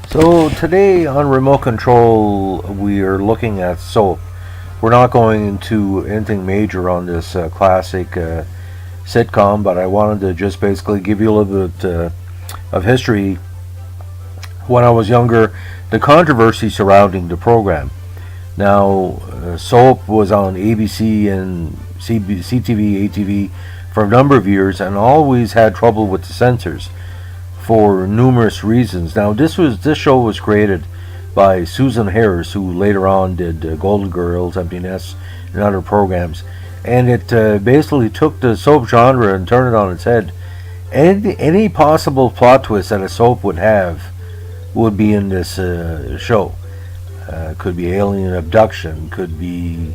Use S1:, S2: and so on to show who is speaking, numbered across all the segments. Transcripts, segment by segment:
S1: So today on Remote Control, we are looking at soap. We're not going into anything major on this classic sitcom, but I wanted to just basically give you a little bit of history. When I was younger, the controversy surrounding the program. Now, soap was on ABC and CTV, ATV for a number of years, and always had trouble with the censors for numerous reasons. Now, this show was created by Susan Harris, who later on did Golden Girls, Empty Nest, and other programs, and it basically took the soap genre and turned it on its head. Any possible plot twist that a soap would have would be in this show. Could be alien abduction, could be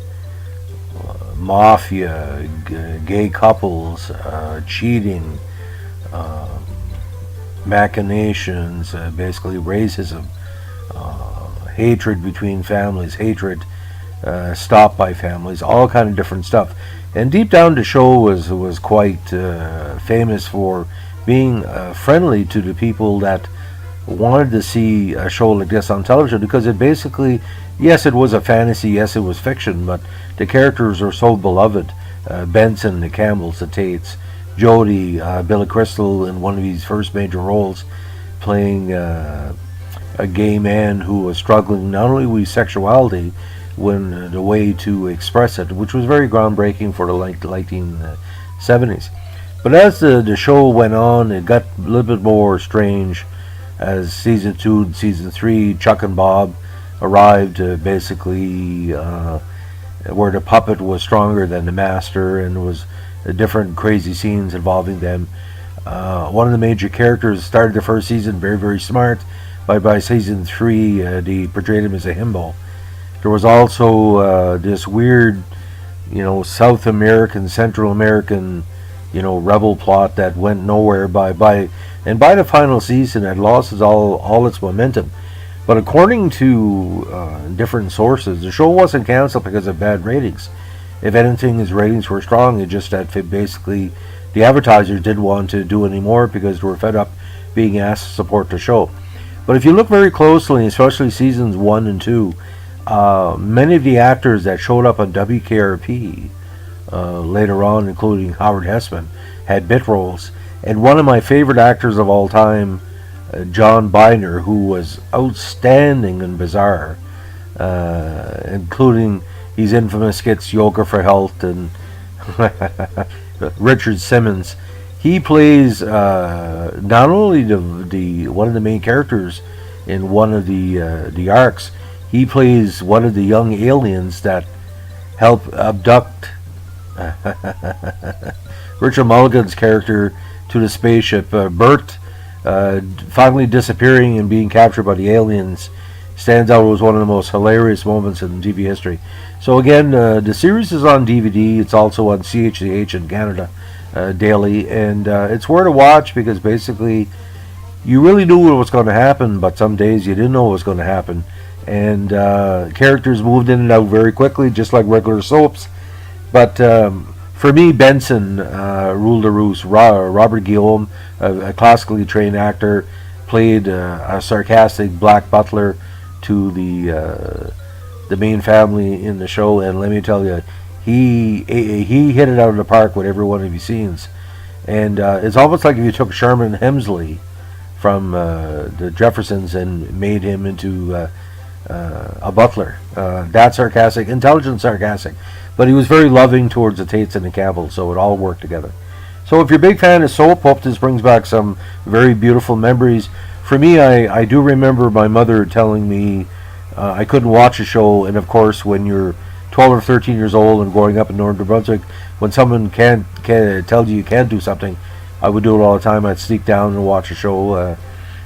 S1: mafia, gay couples, cheating, machinations, basically racism, hatred between families, hatred stopped by families, all kind of different stuff. And deep down, the show was quite famous for being friendly to the people that wanted to see a show like this on television, because it basically, yes, it was a fantasy, yes, it was fiction, but the characters are so beloved. Benson, the Campbells, the Tates, Jody, Billy Crystal in one of his first major roles, playing a gay man who was struggling not only with sexuality, when the way to express it, which was very groundbreaking for the late 1970s. But as the show went on, it got a little bit more strange. As season 2 and season 3, Chuck and Bob arrived, basically where the puppet was stronger than the master, and was different crazy scenes involving them. One of the major characters started the first season very, very smart. By season 3, they portrayed him as a himbo. There was also this weird, South American, Central American, rebel plot that went nowhere. By the final season, it lost all its momentum. But according to different sources, the show wasn't canceled because of bad ratings. If anything, his ratings were strong. It just that basically the advertisers didn't want to do any more because they were fed up being asked to support the show. But if you look very closely, especially seasons 1 and 2, many of the actors that showed up on WKRP later on, including Howard Hessman, had bit roles. And one of my favorite actors of all time, John Byner, who was outstanding and bizarre, including his infamous skits Yoga for Health and Richard Simmons. He plays not only the one of the main characters in one of the arcs. He plays one of the young aliens that help abduct Richard Mulligan's character to the spaceship. Bert finally disappearing and being captured by the aliens stands out as one of the most hilarious moments in TV history. So again, the series is on DVD. It's also on CHCH in Canada daily, and it's worth a watch because basically you really knew what was going to happen, but some days you didn't know what was going to happen. And characters moved in and out very quickly, just like regular soaps. But for me, Benson ruled the roost. Robert Guillaume, a classically trained actor, played a sarcastic black butler to the main family in the show, and let me tell you, he hit it out of the park with every one of his scenes. And it's almost like if you took Sherman Hemsley from the Jeffersons and made him into a butler. That sarcastic, intelligent sarcastic. But he was very loving towards the Tates and the Campbells, so it all worked together. So if you're a big fan of soap, hope this brings back some very beautiful memories. For me, I do remember my mother telling me I couldn't watch a show, and of course when you're 12 or 13 years old and growing up in Northern New Brunswick, when someone can't tell you can't do something, I would do it all the time. I'd sneak down and watch a show,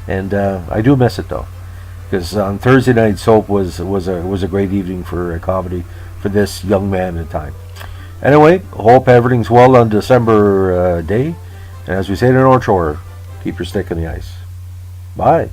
S1: and I do miss it though, because on Thursday night soap was a great evening for a comedy for this young man at the time. Anyway, hope everything's well on December day, and as we say in the North Shore, keep your stick in the ice. Bye.